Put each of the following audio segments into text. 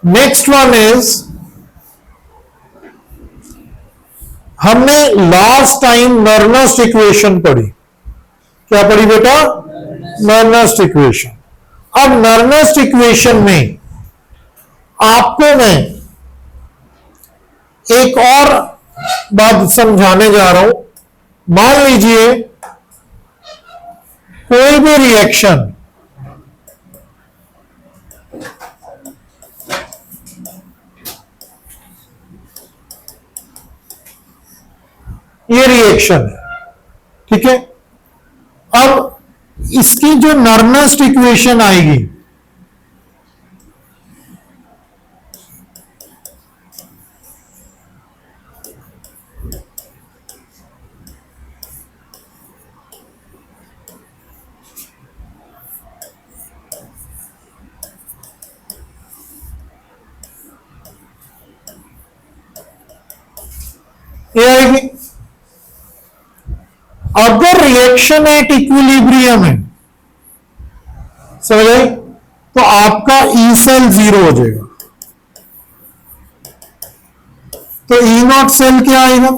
Next one is, हमने last time Nernst equation पढ़ी। क्या पढ़ी बेटा? Nernst equation. अब नर्नस्ट इक्वेशन में आपको मैं एक और बात समझाने जा रहा हूं। मान लीजिए कोई भी रिएक्शन ये रिएक्शन है, ठीक है। अब इसकी जो नर्नस्ट इक्वेशन आएगी, ये आएगी। अगर रिएक्शन एट इक्विलिब्रियम है, समझ आई, तो आपका ई सेल 0 हो जाएगा। तो ई नॉट सेल क्या आएगा?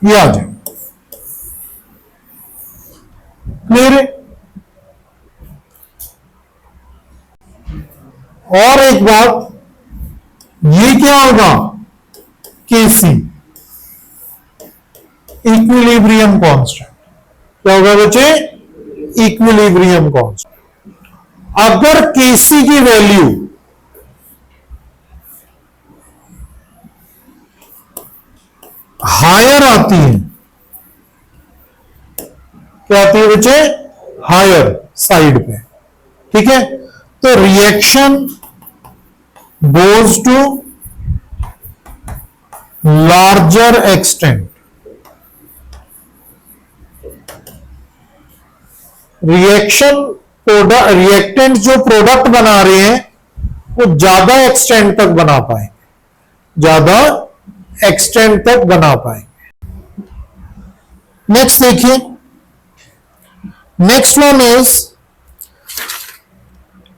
ये आ जाएगा। क्लियर है? और एक बात, ये क्या होगा? केसी, इक्विलिब्रियम कांस्टेंट। क्या होगा बच्चे? Equilibrium constant. अगर केसी की वैल्यू हायर आती है, क्या आती है बच्चे? हायर साइड पे, ठीक है। तो reaction goes to larger extent. Reactant जो प्रोडक्ट बना रहे हैं वो ज्यादा एक्सटेंट तक बना पाए, ज्यादा एक्सटेंट तक बना पाए। नेक्स्ट देखिए, next one is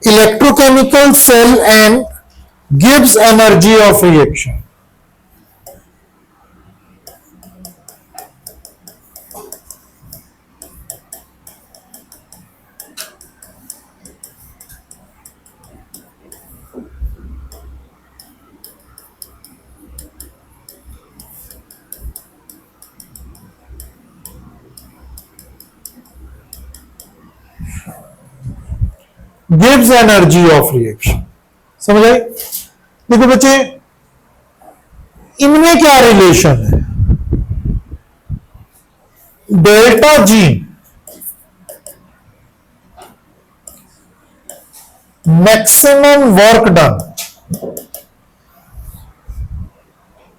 electrochemical cell and गिव्स एनर्जी ऑफ रिएक्शन। गिव्स एनर्जी ऑफ रिएक्शन, समझ आए? देखो बच्चे, इनमें क्या रिलेशन है? Delta G maximum work done,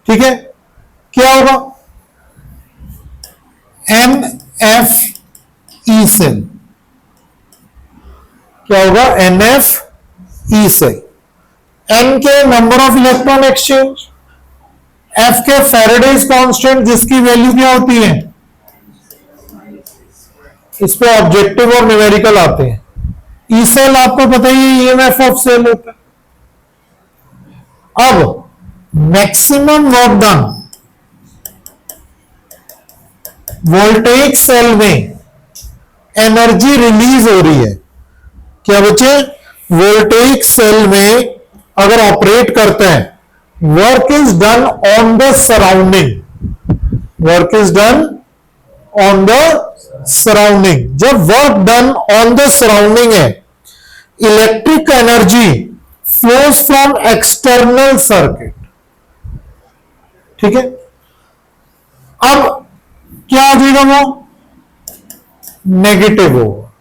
ठीक है। क्या होगा? N F E cell. क्या होगा? N F E cell. N के number of electron exchange, F के फेरेडेज कांस्टेंट जिसकी वैल्यू क्या होती है? इस पे ऑब्जेक्टिव और न्यूमेरिकल आते हैं। ई सेल आपको पता ही है ईएमएफ ऑफ सेल होता है। अब maximum work done, voltaic cell में एनर्जी रिलीज हो रही है। क्या बच्चे? वोल्टेइक सेल में अगर ऑपरेट करते हैं, work is done on the surrounding, work is done on the surrounding. जब work done on the surrounding है, electric energy flows from external circuit, ठीक है। अब क्या आ जाएगा? वो नेगेटिव होगा,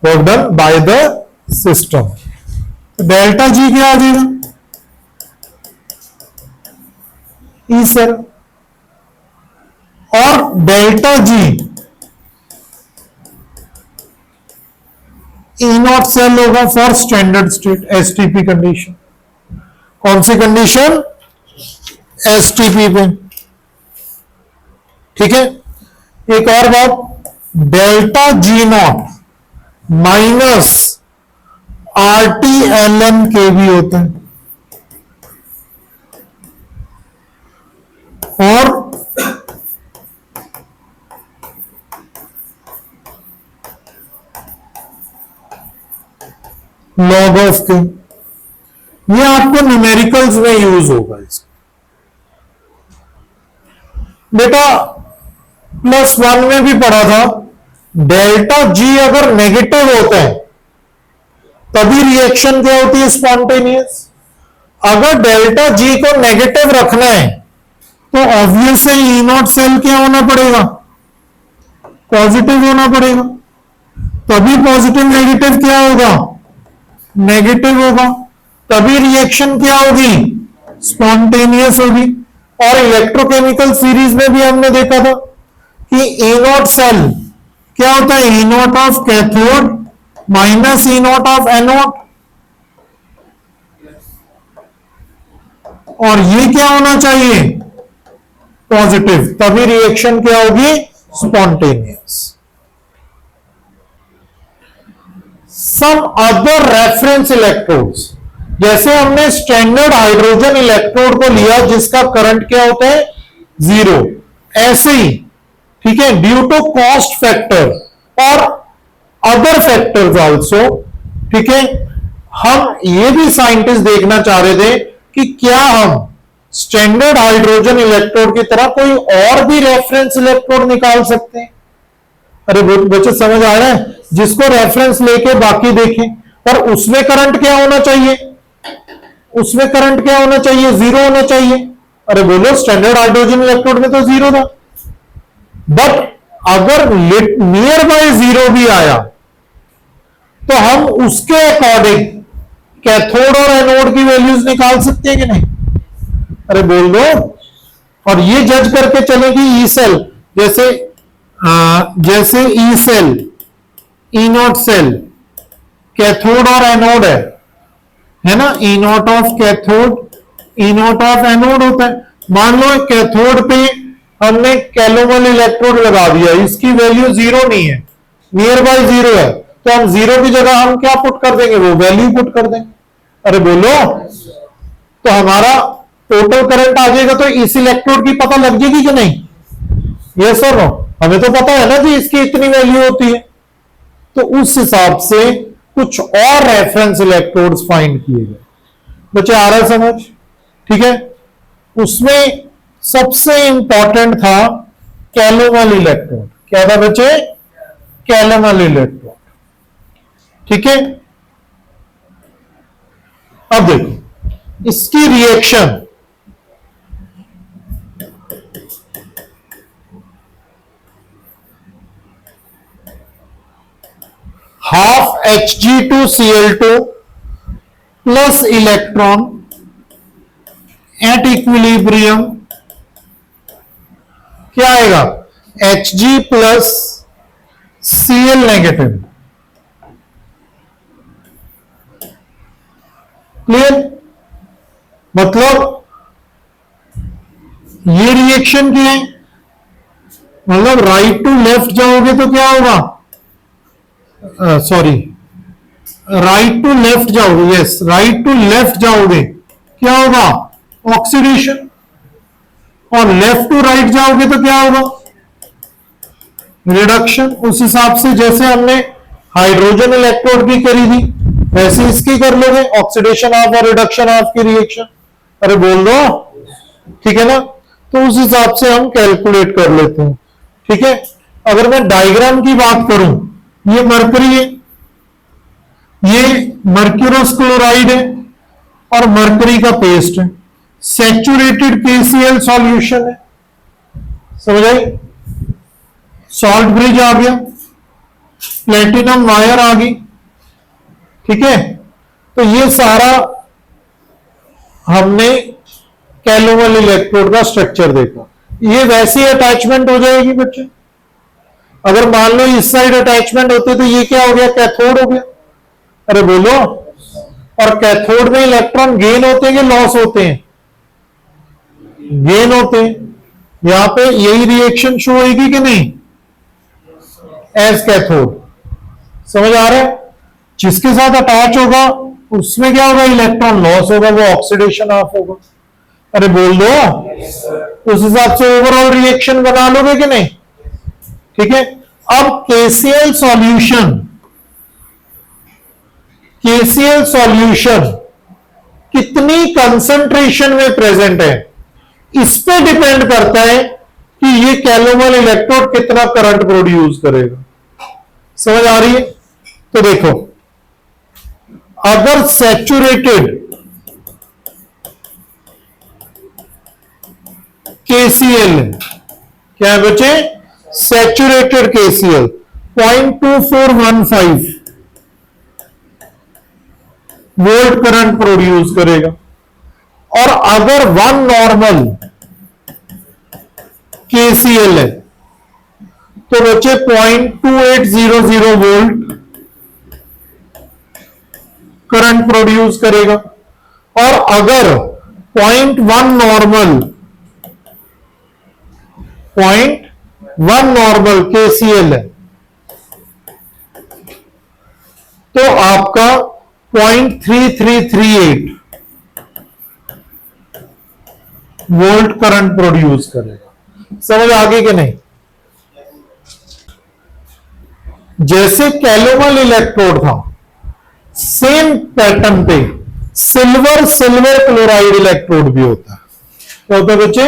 work done by the system. Delta G क्या आ जाएगा? E cell. और delta G E not cell होगा for standard state STP condition. कौन सी कंडीशन? एसटीपी पे। ठीक है, एक और बात, delta G naught minus RT L N K भी होते हैं, और लॉग ऑफ के, ये आपको न्यूमेरिकल्स में यूज होगा। इसका बेटा +1 में भी पढ़ा था, डेल्टा जी अगर नेगेटिव होता है तभी रिएक्शन क्या होती है? स्पॉन्टेनियस। अगर डेल्टा जी को नेगेटिव रखना है तो ऑब्वियस है ई नॉट सेल क्या होना पड़ेगा? पॉजिटिव होना पड़ेगा, तभी पॉजिटिव नेगेटिव क्या होगा? नेगेटिव होगा, तभी रिएक्शन क्या होगी? स्पॉन्टेनियस होगी। और इलेक्ट्रोकेमिकल सीरीज में भी हमने देखा था कि ई नॉट सेल क्या होता है? E not of cathode minus E not of anode, और ये क्या होना चाहिए? पॉजिटिव, तभी रिएक्शन क्या होगी? Spontaneous. Some other reference electrodes, जैसे हमने स्टैंडर्ड हाइड्रोजन इलेक्ट्रोड को लिया जिसका करंट क्या होता है? 0, ऐसे ही ठीक है, ड्यू टू कॉस्ट फैक्टर और अदर फैक्टर्स आल्सो। ठीक है, हम ये भी साइंटिस्ट देखना चाह रहे थे कि क्या हम स्टैंडर्ड हाइड्रोजन इलेक्ट्रोड की तरह कोई और भी रेफरेंस इलेक्ट्रोड निकाल सकते हैं। अरे बच्चे समझ आ रहा है? जिसको रेफरेंस लेके बाकी देखें, पर उसमें करंट क्या होना चाहिए? उसमें करंट क्या होना चाहिए? 0 होना चाहिए। अरे बोलो, स्टैंडर्ड हाइड्रोजन इलेक्ट्रोड में तो 0 था, बट अगर नियर बाय 0 भी आया तो हम उसके अकॉर्डिंग कैथोड और एनोड की वैल्यूज निकाल सकते हैं कि नहीं? अरे बोल दो। और ये जज करके चले कि ई सेल जैसे E cell, E not cell cathode और एनोड है ना? E not of cathode, E not of anode होता है। मान लो कैथोड पे हमने कैलोमल इलेक्ट्रोड लगा दिया, इसकी वैल्यू 0 नहीं है, नियर बाय 0 है, तो हम 0 की जगह हम क्या पुट कर देंगे? वो वैल्यू पुट कर देंगे। अरे बोलो, तो हमारा टोटल करंट आ जाएगा, तो इस इलेक्ट्रोड की पता लग जाएगी कि नहीं? यस और नो? हमें तो पता है ना कि इसकी इतनी वैल्यू होती है, तो उस हिसाब से कुछ और रेफरेंस इलेक्ट्रोड्स फाइंड किए गए। बच्चे आ रहा है समझ? ठीक है, उसमें सबसे इंपॉर्टेंट था कैलोमल इलेक्ट्रोड। क्या था बच्चे? Calomel electrode. ठीक है, अब देखो इसकी reaction half Hg2Cl2 plus electron at equilibrium क्या आएगा? Hg plus Cl negative. Clear? मतलब ये रिएक्शन क्या है? मतलब राइट टू लेफ्ट जाओगे तो क्या होगा? सॉरी, राइट टू लेफ्ट जाओगे, यस, राइट टू लेफ्ट जाओगे क्या होगा? ऑक्सीडेशन। और लेफ्ट टू राइट जाओगे तो क्या होगा? रिडक्शन। उस हिसाब से जैसे हमने हाइड्रोजन इलेक्ट्रोड की करी थी वैसे इसकी कर लोगे, ऑक्सीडेशन ऑफ और रिडक्शन ऑफ की रिएक्शन। अरे बोल दो, ठीक है ना? तो उस हिसाब से हम कैलकुलेट कर लेते हैं। ठीक है, अगर मैं डायग्राम की बात करूं, ये मरकरी है, ये मर्क्यूरस क्लोराइड है और मरकरी का पेस्ट है, सैचुरेटेड KCl सॉल्यूशन है। समझ आई? सॉल्ट ब्रिज आ गया, प्लेटिनम वायर आ गई। ठीक है, तो ये सारा हमने कैलोमल इलेक्ट्रोड का स्ट्रक्चर देखा। ये वैसी अटैचमेंट हो जाएगी बच्चे। अगर मान लो इस साइड अटैचमेंट होती तो ये क्या हो गया? कैथोड हो गया। अरे बोलो, और कैथोड में इलेक्ट्रॉन गेन होते हैं कि लॉस होते हैं? गेन होते हैं। यहां पे यही रिएक्शन शो होगी कि नहीं? As cathode. समझ आ रहा है? जिसके साथ अटैच होगा उसमें क्या होगा? इलेक्ट्रॉन लॉस होगा, वो ऑक्सीडेशन ऑफ होगा। अरे बोल दो। उस हिसाब से ओवरऑल रिएक्शन बना लोगे कि नहीं? ठीक है। अब केसीएल सॉल्यूशन, केसीएल सॉल्यूशन कितनी कंसंट्रेशन में प्रेजेंट है, इस पे डिपेंड करता है कि ये कैलोमल इलेक्ट्रोड कितना करंट प्रोड्यूस करेगा। समझ आ रही है? तो देखो, अगर सैचुरेटेड केसीएल, क्या है बच्चे? Saturated KCL 0.2415 volt current produce करेगा। और अगर वन नॉर्मल केसीएल है तो बच्चे 0.2800 वोल्ट करंट प्रोड्यूस करेगा। और अगर 0.1 नॉर्मल केसीएल है तो आपका 0.3338 वोल्ट करंट प्रोड्यूस करेगा। समझ आगे कि नहीं? जैसे कैलोमल इलेक्ट्रोड था, सेम पैटर्न पे सिल्वर क्लोराइड इलेक्ट्रोड भी होता है। क्या होता है बच्चे?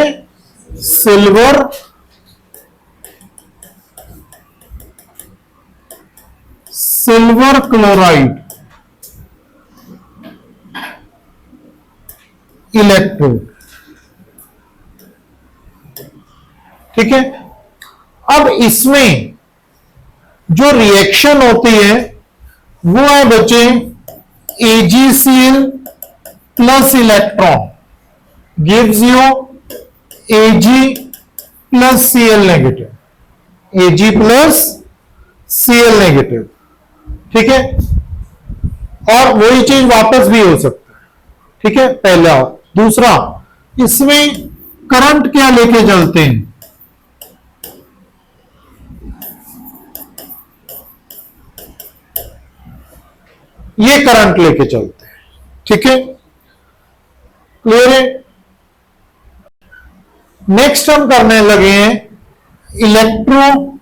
Silver chloride electrode. ठीक है। अब इसमें जो रिएक्शन होती है वो है बच्चे AgCl plus electron gives you Ag plus Cl negative, Ag plus Cl negative. ठीक है। और वही चीज वापस भी हो सकता है। ठीक है, पहला। दूसरा, इसमें करंट क्या लेके चलते हैं? ये करंट लेके चलते हैं। ठीक है, क्लियर है? नेक्स्ट हम करने लगे हैं इलेक्ट्रोलिटिक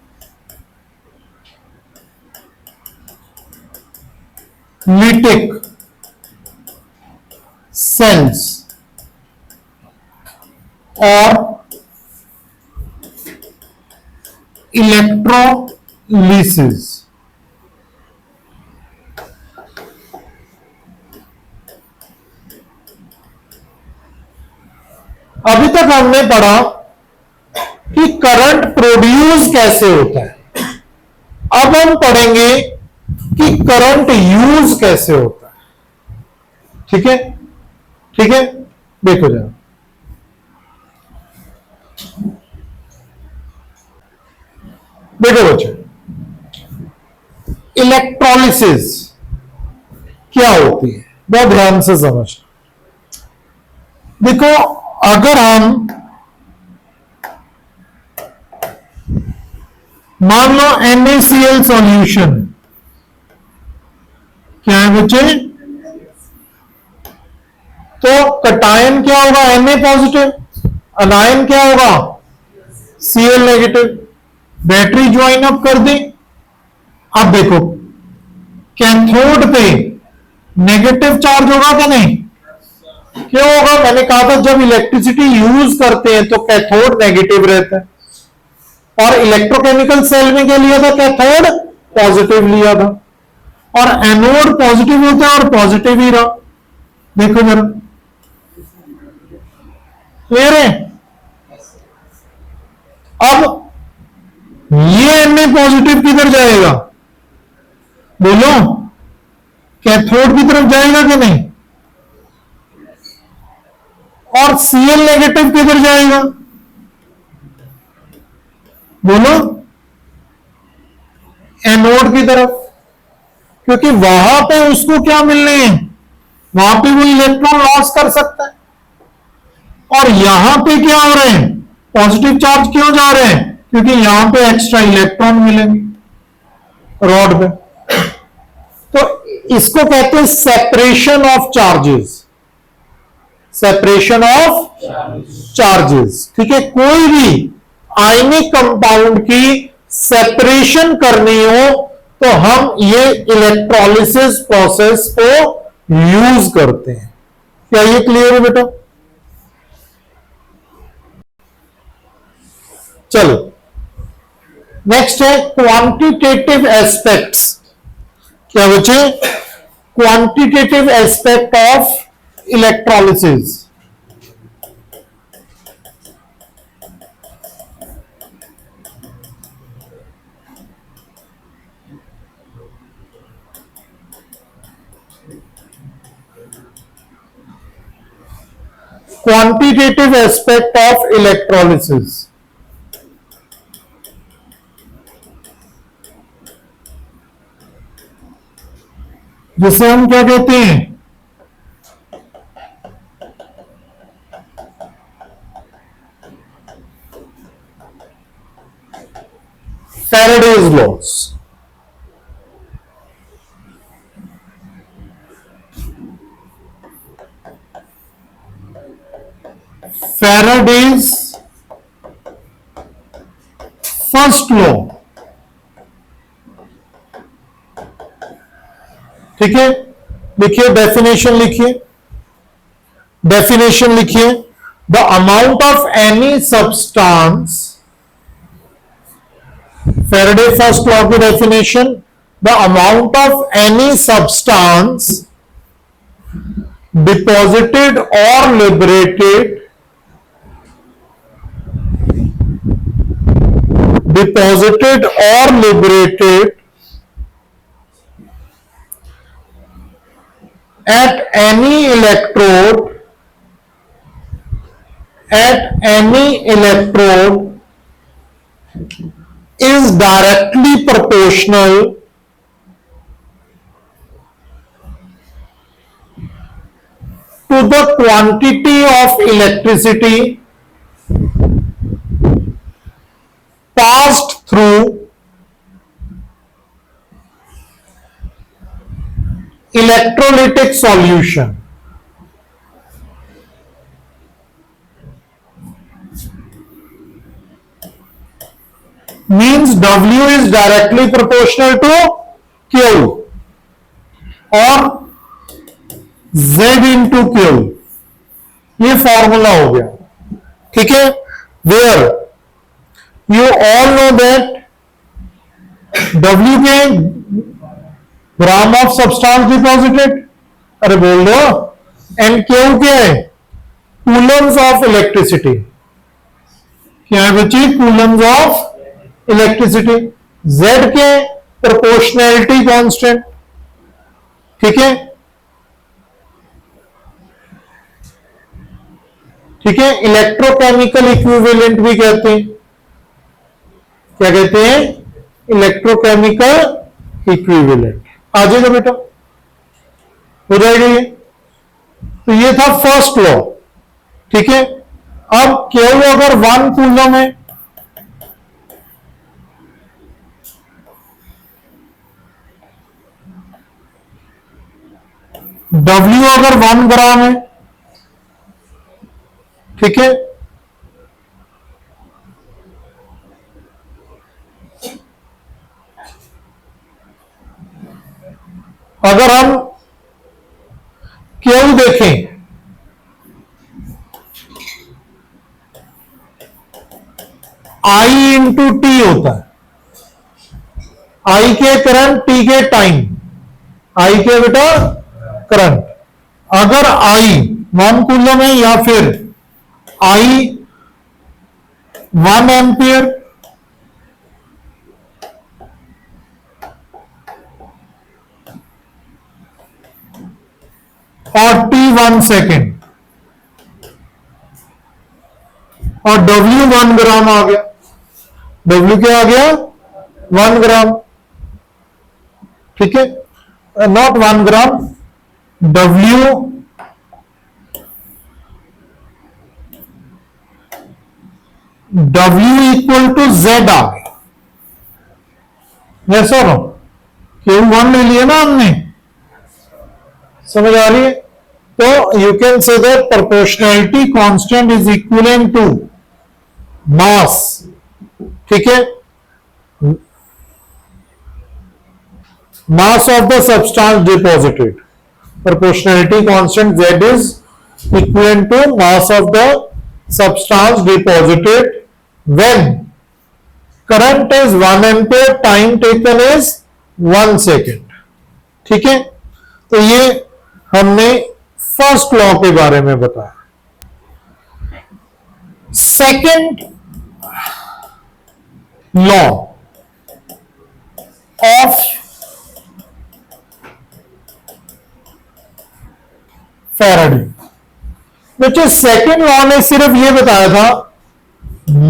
सेल्स और इलेक्ट्रोलिसिस। अभी तक हमने पढ़ा कि करंट प्रोड्यूस कैसे होता है। अब हम पढ़ेंगे कि करंट यूज कैसे होता है। ठीक है? ठीक है, देखो जरा। देखो बच्चों, इलेक्ट्रोलिसिस क्या होती है, बहुत ध्यान से समझना। देखो, अगर हम मान लो NaCl सॉल्यूशन, क्या है बच्चे? तो कटायन क्या होगा? Na positive. अनायन क्या होगा? Cl negative. Battery join up कर दी। अब देखो, कैथोड पे नेगेटिव चार्ज होगा क्या? नहीं। क्यों होगा? मैंने कहा था जब इलेक्ट्रिसिटी यूज करते हैं तो कैथोड नेगेटिव रहता है, और इलेक्ट्रोकेमिकल सेल में क्या लिया था? कैथोड पॉजिटिव लिया था, और एनोड पॉजिटिव होता है और पॉजिटिव ही रहा। देखो जरा, क्लियर है? अब ये Na पॉजिटिव किधर जाएगा? बोलो, कैथोड की तरफ जाएगा कि नहीं? और Cl नेगेटिव किधर जाएगा? बोलो, एनोड की तरफ, क्योंकि वहां पे उसको क्या मिलने हैं? वहां पे वो इलेक्ट्रॉन लॉस कर सकता है। और यहां पे क्या हो रहे हैं, पॉजिटिव चार्ज क्यों जा रहे हैं, क्योंकि यहां पे एक्स्ट्रा इलेक्ट्रॉन मिलेंगे रॉड पे। तो इसको कहते हैं separation of charges, separation of charges. ठीक है, कोई भी आयनिक कंपाउंड की सेपरेशन करनी हो तो हम ये इलेक्ट्रोलिसिस प्रोसेस को यूज करते हैं। क्या ये क्लियर है बेटा? चलो नेक्स्ट है क्वांटिटेटिव एस्पेक्ट्स। क्या बचे? Quantitative aspect of electrolysis. Quantitative aspect of electrolysis. जिसे हम क्या कहते हैं, Faraday's laws. Faraday's first law. ठीक है, लिखिए डेफिनेशन, लिखिए डेफिनेशन लिखिए। The amount of any substance, Faraday first law की definition, the amount of any substance deposited और liberated, deposited or liberated at any electrode is directly proportional to the quantity of electricity passed through electrolytic solution. Means W is directly proportional to Q और Z into Q। ये formula हो गया। ठीक है, where you all know that W के gram of substance deposited, अरे बोल दो, एंड क्यू क्या है, कूलम्स ऑफ इलेक्ट्रिसिटी। क्या है बच्ची? Coulomb's of electricity. जेड के प्रोपोर्शनैलिटी कांस्टेंट। ठीक है, ठीक है, इलेक्ट्रोकेमिकल इक्विवेलेंट भी कहते हैं। क्या कहते हैं? Electrochemical equivalent. आ जाएगा बेटा, हो जाएगा ये। तो ये था फर्स्ट लॉ। ठीक है, अब क्यू अगर 1 कूलम है, W अगर 1 ग्राम है, ठीक है, अगर हम क्यू देखें, I इंटू टी होता है। I के करंट, T के टाइम। I के बेटा करंट। अगर I 1 कूलम है या फिर I 1 एम्पियर, और T 1 सेकेंड, और W 1 ग्राम आ गया। W क्या आ गया? 1 ग्राम। ठीक है, not 1 gram, W equal to Z आ गया, जैसा नो Q1 ले लिया ना हमने, समझ आ रही है? तो you can say that proportionality constant is equivalent to mass, ठीक है, mass of the substance deposited. Proportionality constant Z is equivalent to mass of the substance deposited when current is 1 ampere, time taken is 1 second. ठीक है, तो ये हमने first law के बारे में बताया। सेकंड लॉ ऑफ फैराडे, बच्चे सेकेंड लॉ ने सिर्फ ये बताया था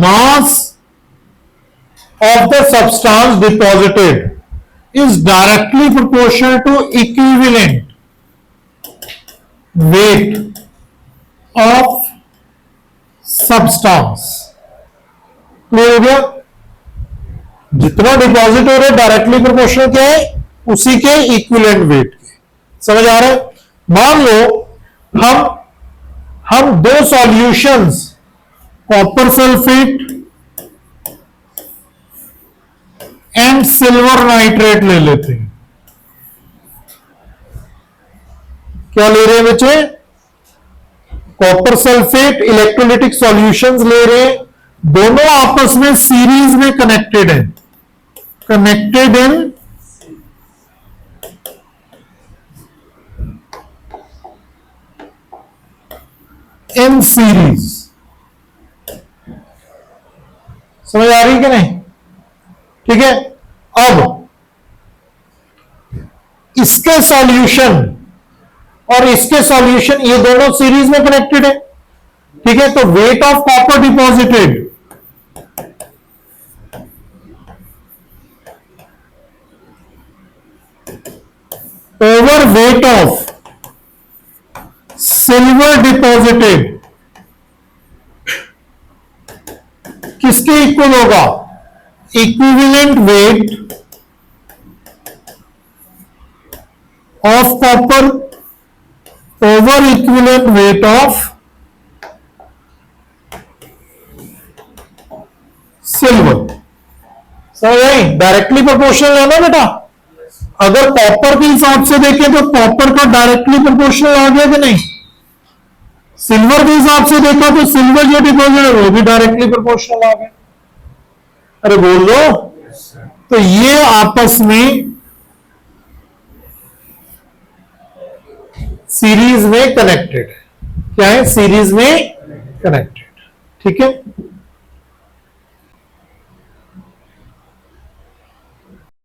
mass of the substance deposited is directly proportional to equivalent weight of substance. Clear हो गया? जितना डिपॉजिट हो रहा है डायरेक्टली प्रोपोर्शनल क्या है, उसी के इक्विवेलेंट वेट के। समझ आ रहा है? मान लो हम दो solutions copper sulphate and silver nitrate ले लेते हैं। क्या ले रहे हैं बच्चे? कॉपर सल्फेट इलेक्ट्रोलिटिक सॉल्यूशंस ले रहे हैं, दोनों आपस में सीरीज में कनेक्टेड हैं, कनेक्टेड इन सीरीज। समझ आ रही कि नहीं? ठीक है, अब इसके सॉल्यूशन और इसके सॉल्यूशन ये दोनों सीरीज में कनेक्टेड है, ठीक है, तो weight of copper deposited over weight of silver deposited किसके इक्वल होगा? Equivalent weight of copper over equivalent weight of silver. समझ आई? डायरेक्टली प्रोपोर्शनल है ना बेटा? अगर कॉपर के हिसाब से देखें तो कॉपर का डायरेक्टली प्रोपोर्शनल आ गया कि नहीं? सिल्वर के हिसाब से देखा तो सिल्वर जो डिपॉजिट है वो भी डायरेक्टली प्रोपोर्शनल आ गया। अरे बोल दो। तो ये आपस में सीरीज में कनेक्टेड है। क्या है? सीरीज में कनेक्टेड। ठीक है।